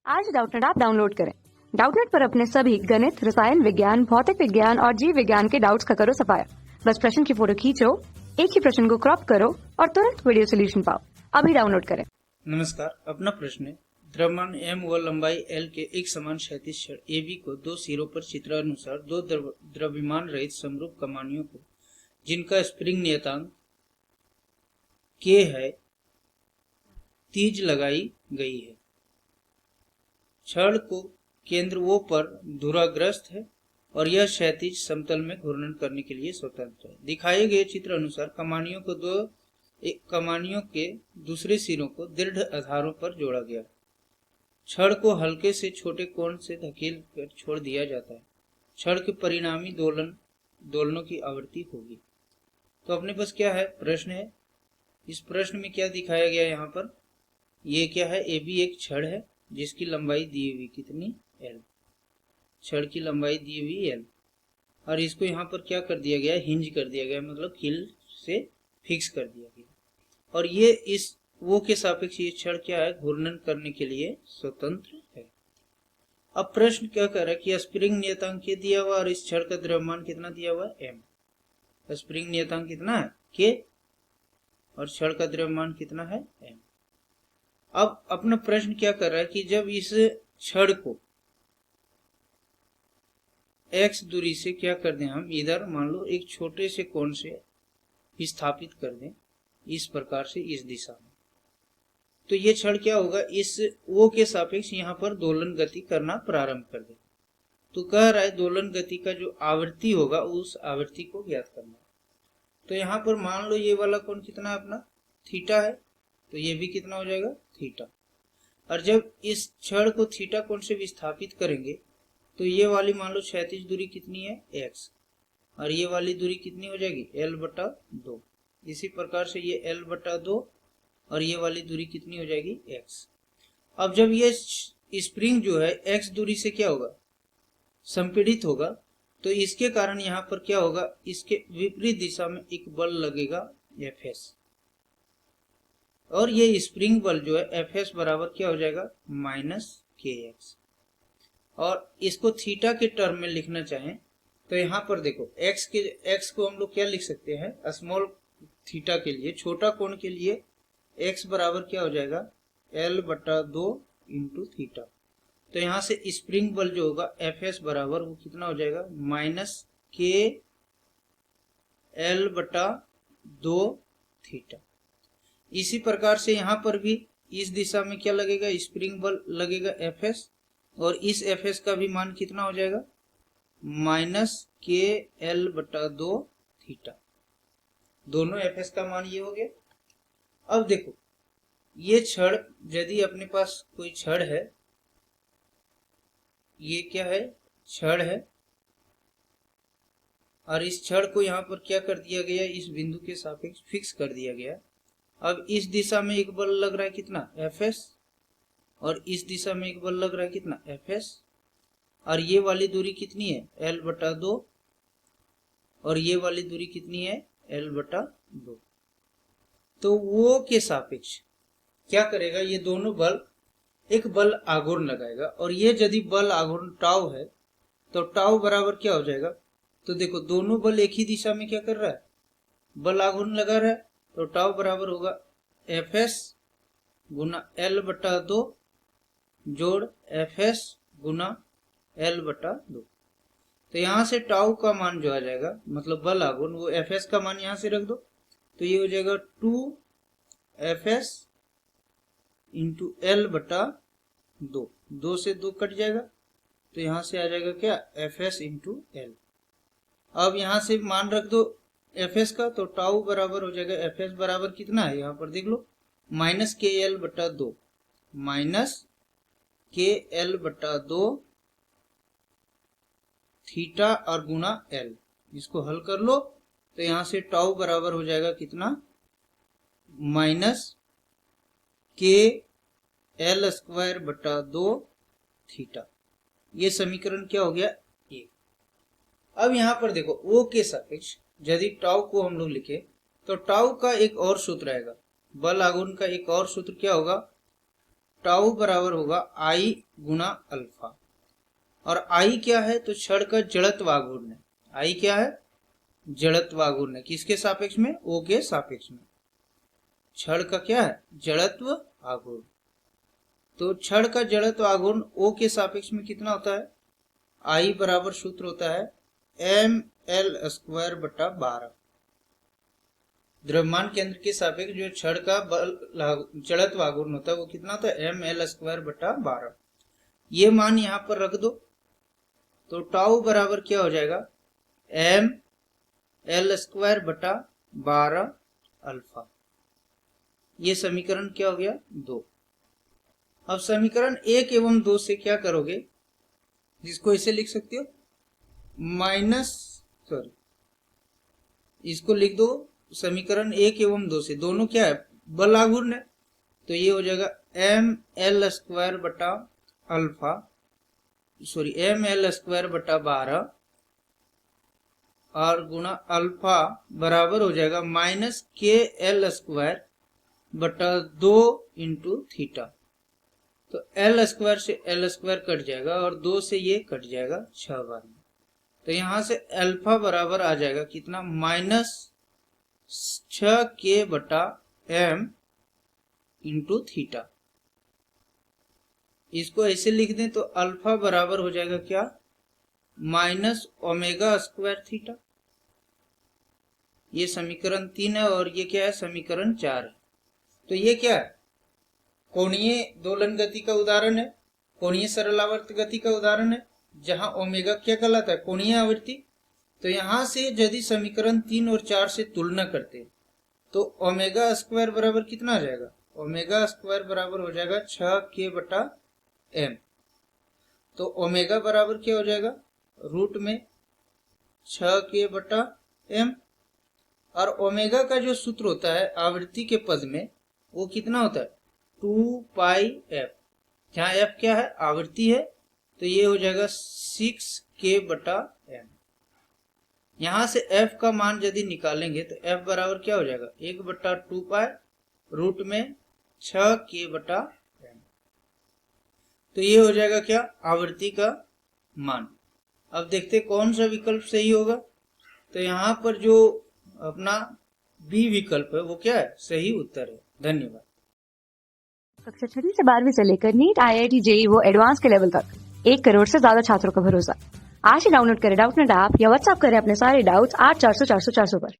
आज Doubtnut app download करें। Doubtnut पर अपने सभी गणित, रसायन विज्ञान, भौतिक विज्ञान और जीव विज्ञान के डाउट्स का करो सफाया। बस प्रश्न की फोटो खींचो, एक ही प्रश्न को क्रॉप करो और तुरंत वीडियो सोल्यूशन पाओ। अभी डाउनलोड करें। नमस्कार, अपना प्रश्न है द्रव्यमान m व लंबाई l के एक समान क्षैतिज छड़ AB को दो सिरों पर चित्रानुसार दो द्रव्यमान रहित समरूप कमानियों को, जिनका स्प्रिंग नियतांक K है, तीज लगाई गई है। छड़ को केंद्र O पर धुराग्रस्त है और यह क्षैतिज समतल में घूर्णन करने के लिए स्वतंत्र है। दिखाए गए चित्र अनुसार कमानियों के दूसरे सिरों को दृढ़ आधारों पर जोड़ा गया। छड़ को हल्के से छोटे कोण से धकेल कर छोड़ दिया जाता है। छड़ के परिणामी दोलनों की आवृत्ति होगी। तो अपने पास क्या है, प्रश्न है। इस प्रश्न में क्या दिखाया गया यहाँ पर, ये क्या है, AB एक छड़ है जिसकी लंबाई दी हुई कितनी, L। छड़ की लंबाई दी हुई L और इसको यहाँ पर क्या कर दिया गया, हिंज कर दिया गया, मतलब कील से फिक्स कर दिया गया। और ये इस वो के सापेक्ष ये छड़ क्या है, घूर्णन करने के लिए स्वतंत्र है। अब प्रश्न क्या कर रहा है कि स्प्रिंग नियतांक K दिया हुआ और इस छड़ का द्रव्यमान कितना दिया हुआ है, M। स्प्रिंग नियतांक कितना है, K, और छड़ का द्रव्यमान कितना है, M। अब अपना प्रश्न क्या कर रहा है कि जब इस छड़ को x दूरी से क्या कर दें, हम इधर मान लो एक छोटे से कोण से विस्थापित कर दें, इस प्रकार से इस दिशा में, तो ये छड़ क्या होगा, इस O के सापेक्ष यहाँ पर दोलन गति करना प्रारंभ कर दे। तो कह रहा है दोलन गति का जो आवृत्ति होगा उस आवृत्ति को ज्ञात करना। तो यहाँ पर मान लो ये वाला कोण कितना है अपना, थीटा है, तो ये भी कितना हो जाएगा, थीटा। और जब इस छड़ को थीटा कोण से विस्थापित करेंगे तो ये वाली मान लो क्षैतिज दूरी कितनी है, x, और ये वाली दूरी कितनी हो जाएगी, L/2। इसी प्रकार से ये L/2 और ये वाली दूरी कितनी हो जाएगी, x। अब जब ये स्प्रिंग जो है x दूरी से क्या होगा, संपीड़ित होगा, तो इसके कारण यहाँ पर क्या होगा, इसके विपरीत दिशा में एक बल लगेगा, Fs। और ये स्प्रिंग बल जो है Fs बराबर क्या हो जाएगा, -kx। और इसको थीटा के टर्म में लिखना चाहें तो यहाँ पर देखो x को हम लोग क्या लिख सकते हैं, स्मॉल थीटा के लिए, छोटा कोण के लिए x बराबर क्या हो जाएगा, L/2 इंटू थीटा। तो यहाँ से स्प्रिंग बल जो होगा Fs बराबर वो कितना हो जाएगा, -kL/2 थीटा। इसी प्रकार से यहाँ पर भी इस दिशा में क्या लगेगा, स्प्रिंग बल लगेगा Fs, और इस Fs का भी मान कितना हो जाएगा, -kL/2 थीटा। दोनों Fs का मान ये हो गया। अब देखो ये छड़, यदि अपने पास कोई छड़ है, ये क्या है, छड़ है, और इस छड़ को यहाँ पर क्या कर दिया गया, इस बिंदु के सापेक्ष फिक्स कर दिया गया। अब इस दिशा में एक बल लग रहा है कितना, Fs, और इस दिशा में एक बल लग रहा है कितना, Fs, और ये वाली दूरी कितनी है, L/2, और ये वाली दूरी कितनी है, L/2। तो वो के सापेक्ष क्या करेगा, ये दोनों बल एक बल आघूर्ण लगाएगा, और ये यदि बल आघूर्ण टाउ है तो टाउ बराबर क्या हो जाएगा, तो देखो दोनों बल एक ही दिशा में क्या कर रहा है, बल आघूर्ण लगा रहा है, तो टाउ बराबर होगा Fs गुना L/2 जोड़ Fs गुना L/2। तो यहाँ से टाउ का मान जो आ जाएगा, मतलब बल आघूर्ण, वो Fs का मान यहाँ से रख दो, तो ये हो जाएगा 2Fs इंटू L/2। 2 से 2 कट जाएगा, तो यहाँ से आ जाएगा क्या, Fs इंटू L। अब यहाँ से मान रख दो Fs का, तो टाउ बराबर हो जाएगा, Fs बराबर कितना है, यहाँ पर देख लो, -kL/2, -kL/2 थीटा और गुना L। इसको हल कर लो, तो यहाँ से टाउ बराबर हो जाएगा कितना, -kL² थीटा। ये समीकरण क्या हो गया, 1। अब यहाँ पर देखो O के सापेक्ष यदि टाउ को हम लोग लिखे तो टाउ का एक और सूत्र आएगा, बल आघूर्ण का एक और सूत्र क्या होगा, टाउ बराबर होगा आई गुना अल्फा। और आई क्या है? तो छड़ का जड़त्व आघूर्ण है। आई क्या है? जड़त्व आघूर्ण है। किसके सापेक्ष में? ओ के सापेक्ष में। छड़ का क्या है? जड़त्व आघूर्ण। तो छड़ का जड़त्व आघूर्ण ओ के सापेक्ष में कितना होता है? आई बराबर सूत्र होता है ml² बटा 12। द्रव्यमान केंद्र के सापेक्ष जो छड़ का जड़त्व आघूर्ण होता है वो कितना होता है? ml² बटा 12। ये मान यहां पर रख दो तो टाउ बराबर क्या हो जाएगा? ml² बटा 12 अल्फा। ये समीकरण क्या हो गया? 2। अब समीकरण 1 एवं 2 से क्या करोगे? जिसको इसे लिख सकते हो इसको लिख दो समीकरण 1 एवं 2 से। दोनों क्या है? बल आघूर्ण है। तो ये हो जाएगा ml² बटा अल्फा ml² बटा 12 और गुणा अल्फा बराबर हो जाएगा -kl² बटा 2 इंटू थीटा। तो l² से l² कट जाएगा और 2 से ये कट जाएगा 6 बार में। तो यहां से अल्फा बराबर आ जाएगा कितना? -6k बटा m इंटू थीटा। इसको ऐसे लिख दें तो अल्फा बराबर हो जाएगा क्या? -ओमेगा² थीटा। ये समीकरण 3 है और ये क्या है? समीकरण 4 है। तो ये क्या है? कोणीय दोलन गति का उदाहरण है, कोणीय सरलावर्त गति का उदाहरण है, जहां ओमेगा क्या कहलाता है? कोणीय आवृत्ति। तो यहां से यदि समीकरण 3 और 4 से तुलना करते तो ओमेगा² बराबर कितना आ जाएगा? ओमेगा² बराबर हो जाएगा 6k बटा m। तो ओमेगा बराबर क्या हो जाएगा? रूट में 6k बटा m। और ओमेगा का जो सूत्र होता है आवृत्ति के पद में वो कितना होता है? 2πf। जहां f क्या है? आवृत्ति है। तो ये हो जाएगा 6k बटा m। यहां से f का मान यदि निकालेंगे तो f बराबर क्या हो जाएगा? 1 बटा 2π रूट में 6k बटा m। तो ये हो जाएगा क्या? आवृत्ति का मान। अब देखते कौन सा विकल्प सही होगा। तो यहाँ पर जो अपना बी विकल्प है वो क्या है? सही उत्तर है। धन्यवाद। कक्षा 6वीं से 12वीं से लेकर नीट, IIT, JEE वो एडवांस के लेवल तक 1 करोड़ से ज्यादा छात्रों का भरोसा। आज ही डाउनलोड करें डाउटनेट ऐप या व्हाट्सएप करें अपने सारे डाउट्स 8400 400 400 पर।